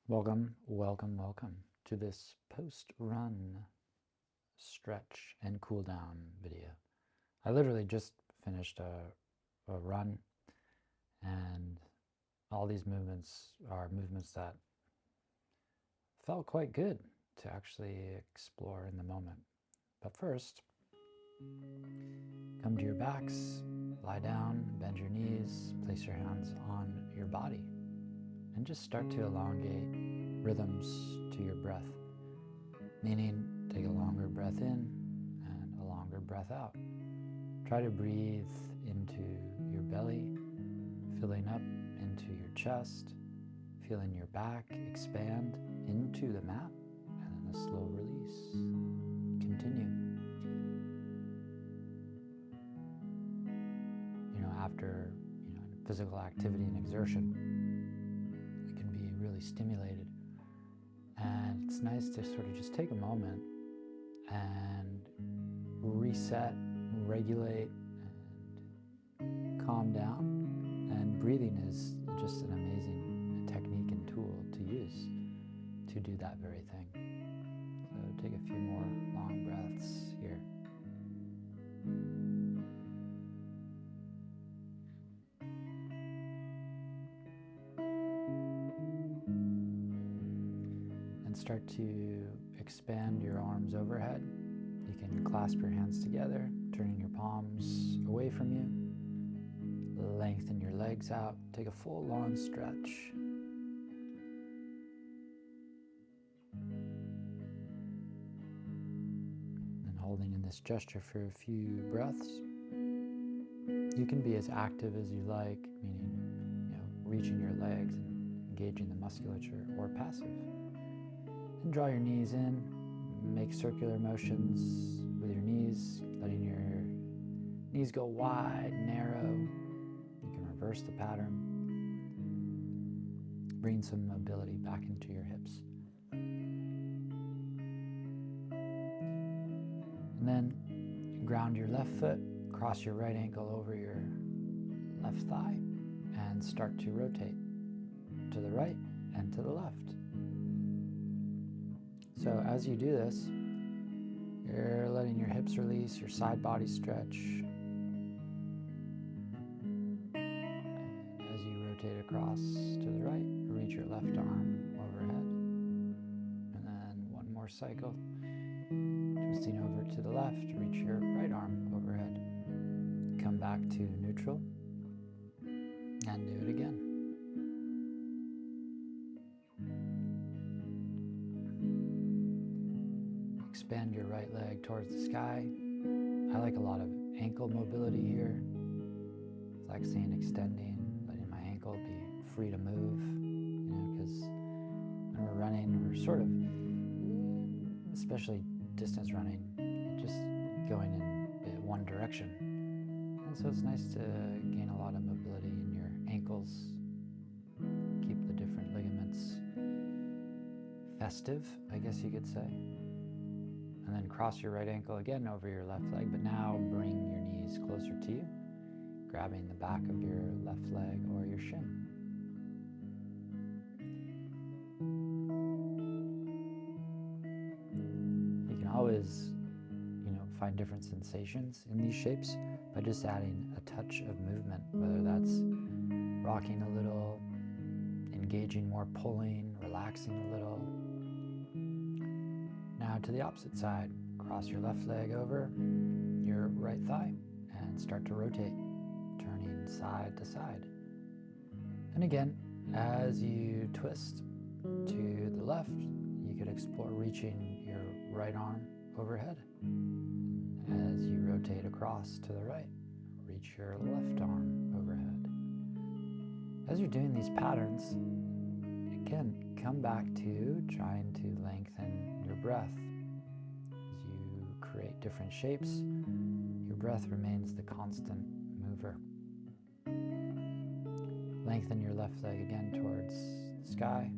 Welcome, welcome, welcome to this post-run stretch and cool down video. I literally just finished a run, and all these movements are movements that felt quite good to actually explore in the moment. But first, come to your backs, lie down, bend your knees, place your hands on your body, and just start to elongate rhythms to your breath, meaning take a longer breath in and a longer breath out. Try to breathe into your belly, filling up into your chest, feeling your back expand into the mat, and then a slow release. Continue. After physical activity and exertion, we can be really stimulated. And it's nice to sort of just take a moment and reset, regulate, and calm down. And breathing is just an amazing technique and tool to use to do that very thing. So take a few more long breaths here. Start to expand your arms overhead. You can clasp your hands together, turning your palms away from you. Lengthen your legs out. Take a full long stretch. And holding in this gesture for a few breaths. You can be as active as you like, meaning reaching your legs and engaging the musculature, or passive. And draw your knees in, make circular motions with your knees, letting your knees go wide, narrow. You can reverse the pattern. Bring some mobility back into your hips. And then ground your left foot, cross your right ankle over your left thigh, and start to rotate to the right and to the left. So as you do this, you're letting your hips release, your side body stretch. As you rotate across to the right, reach your left arm overhead. And then one more cycle. Twisting over to the left, reach your right arm overhead. Come back to neutral and do it again. Expand your right leg towards the sky. I like a lot of ankle mobility here. Flexing, extending, letting my ankle be free to move. Because when we're running, we're sort of, especially distance running, just going in one direction. And so it's nice to gain a lot of mobility in your ankles. Keep the different ligaments festive, I guess you could say. And then cross your right ankle again over your left leg, but now bring your knees closer to you, grabbing the back of your left leg or your shin. You can always, find different sensations in these shapes by just adding a touch of movement, whether that's rocking a little, engaging more pulling, relaxing a little. Now to the opposite side, cross your left leg over your right thigh and start to rotate, turning side to side. And again, as you twist to the left, you could explore reaching your right arm overhead. As you rotate across to the right, reach your left arm overhead. As you're doing these patterns, again, come back to trying to lengthen your breath. As you create different shapes, your breath remains the constant mover. Lengthen your left leg again towards the sky.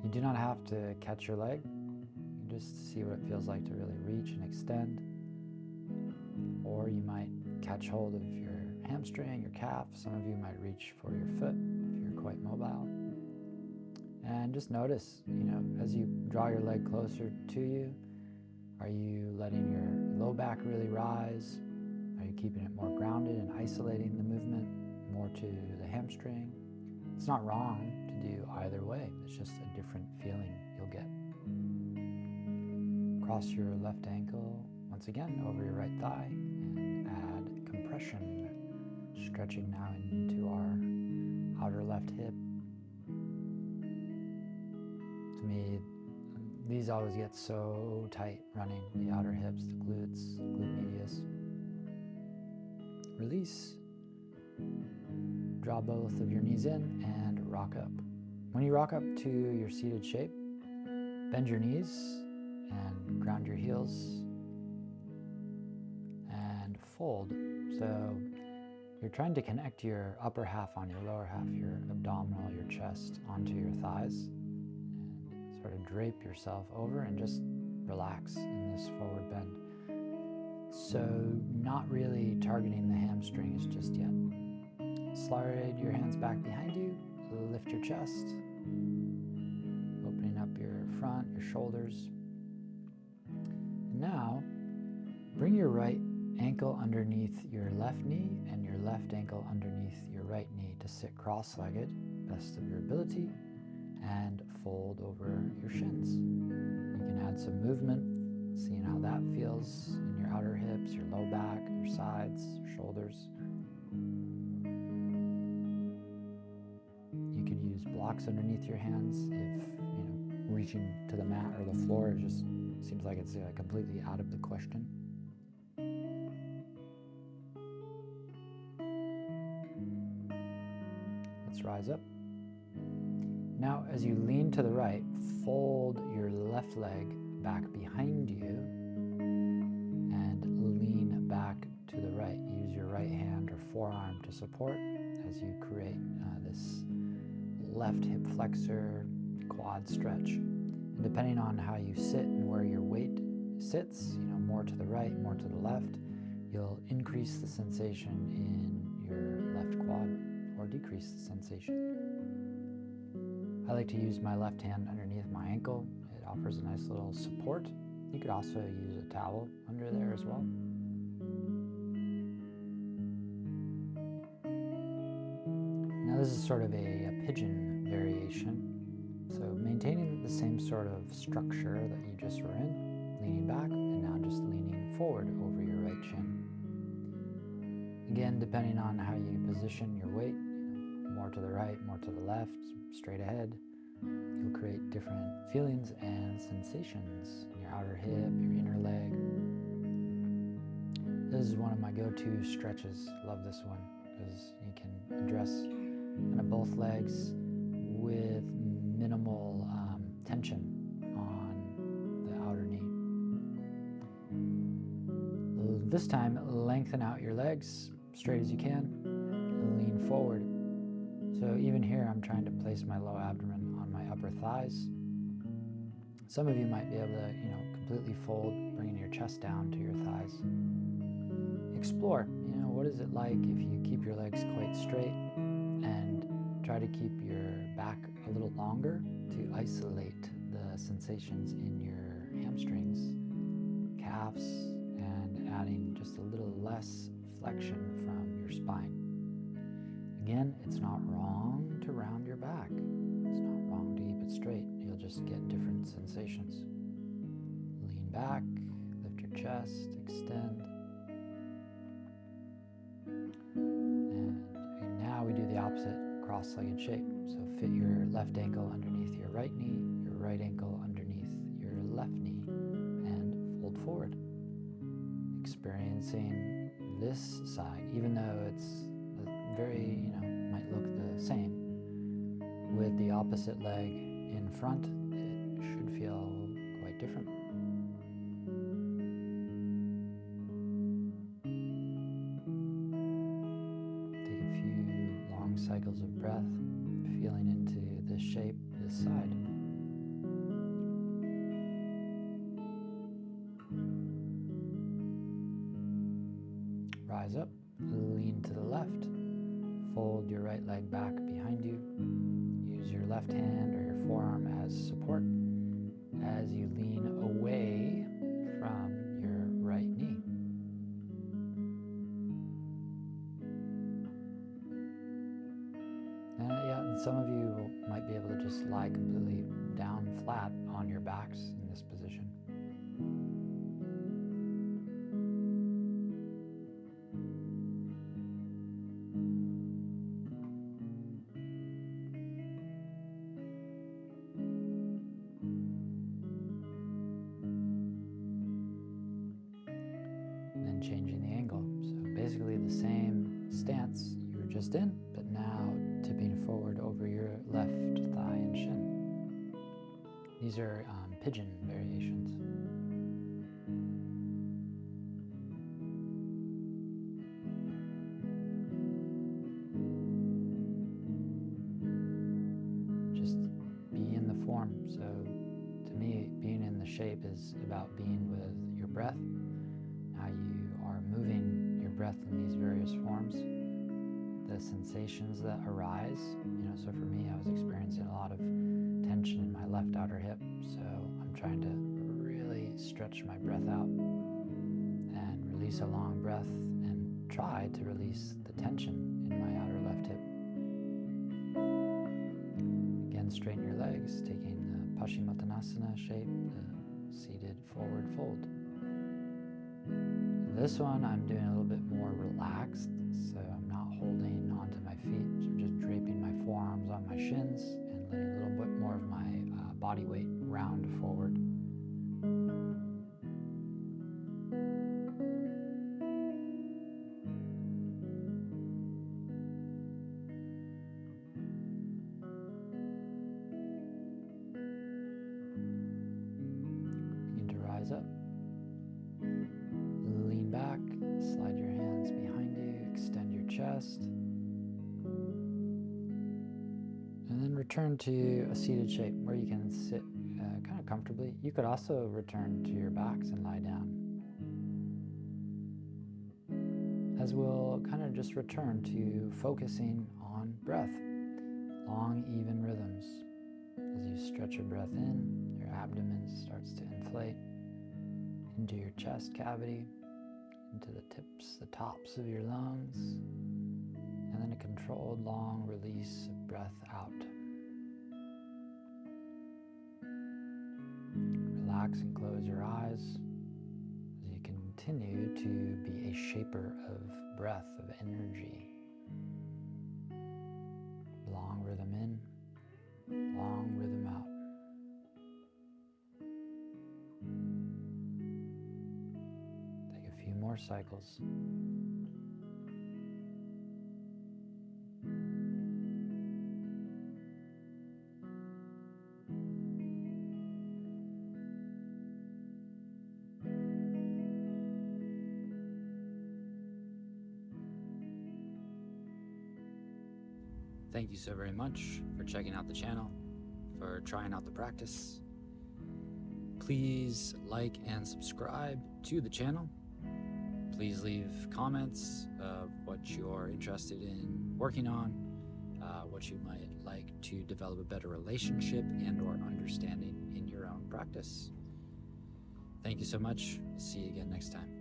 You do not have to catch your leg. You can just see what it feels like to really reach and extend. Or you might catch hold of your hamstring, your calf. Some of you might reach for your foot if you're quite mobile. And just notice, as you draw your leg closer to you, are you letting your low back really rise? Are you keeping it more grounded and isolating the movement more to the hamstring? It's not wrong to do either way. It's just a different feeling you'll get. Cross your left ankle once again over your right thigh and add compression, stretching now into our outer left hip. To me, these always get so tight running, the outer hips, the glutes, glute medius. Release. Draw both of your knees in and rock up. When you rock up to your seated shape, bend your knees and ground your heels and fold. So you're trying to connect your upper half on your lower half, your abdominal, your chest, onto your thighs, and sort of drape yourself over and just relax in this forward bend. So not really targeting the hamstrings just yet. Slide your hands back behind you, lift your chest, opening up your front, your shoulders. And now, bring your right ankle underneath your left knee and your left ankle underneath your right knee to sit cross-legged, best of your ability, and fold over your shins. You can add some movement, seeing how that feels in your outer hips, your low back, your sides, your shoulders. You could use blocks underneath your hands if, reaching to the mat or the floor just seems like it's completely out of the question. Let's rise up. Now, as you lean to the right, fold your left leg back behind you and lean back to the right. Use your right hand or forearm to support as you create this left hip flexor quad stretch. And depending on how you sit and where your weight sits, more to the right, more to the left, you'll increase the sensation in your left quad or decrease the sensation. I like to use my left hand underneath my ankle. It offers a nice little support. You could also use a towel under there as well. Now this is sort of a pigeon variation. So maintaining the same sort of structure that you just were in, leaning back and now just leaning forward over your right shin. Again, depending on how you position your weight, more to the right, more to the left, straight ahead, you'll create different feelings and sensations in your outer hip, your inner leg. This is one of my go-to stretches. Love this one because you can address kind of both legs with minimal tension on the outer knee. This time, lengthen out your legs straight as you can and lean forward. So even here, I'm trying to place my low abdomen on my upper thighs. Some of you might be able to, completely fold, bringing your chest down to your thighs. Explore, what is it like if you keep your legs quite straight and try to keep your back a little longer to isolate the sensations in your hamstrings, calves, and adding just a little less flexion from your spine. Again, it's not wrong to round your back. It's not wrong to keep it straight. You'll just get different sensations. Lean back, lift your chest, extend. And now we do the opposite cross-legged shape. So fit your left ankle underneath your right knee, your right ankle underneath your left knee, and fold forward. Experiencing this side, even though it's very, might look the same. With the opposite leg in front, it should feel quite different. Take a few long cycles of breath, feeling into this shape, this side. Rise up, lean to the left. Fold your right leg back behind you. Use your left hand or your forearm as support as you lean away from your right knee. And some of you might be able to just lie completely down flat on your backs in this position. And then changing the angle. So basically the same stance you were just in, but now tipping forward over your left thigh and shin. These are pigeon variations. Just be in the form. So to me, being in the shape is about being with your breath, how you are moving your breath in these various forms, the sensations that arise. So for me, I was experiencing a lot of tension in my left outer hip, so I'm trying to really stretch my breath out and release a long breath and try to release the tension in my outer left hip. Again, straighten your legs, taking the Paschimottanasana shape, the seated forward fold. This one I'm doing a little bit more relaxed, so I'm not holding onto my feet, so I'm just draping my forearms on my shins and letting a little bit more of my body weight round forward. Begin to rise up. Lean back, slide your hands behind you, extend your chest. And then return to a seated shape where you can sit kind of comfortably. You could also return to your backs and lie down. As we'll kind of just return to focusing on breath, long, even rhythms. As you stretch your breath in, your abdomen starts to inflate into your chest cavity, into the tips, the tops of your lungs, and then a controlled long release of breath out. Relax and close your eyes as you continue to be a shaper of breath, of energy. Long rhythm in, long rhythm out. Take a few more cycles. Thank you so very much for checking out the channel, for trying out the practice. Please like and subscribe to the channel. Please leave comments of what you're interested in working on, what you might like to develop a better relationship and or understanding in your own practice. Thank you so much. See you again next time.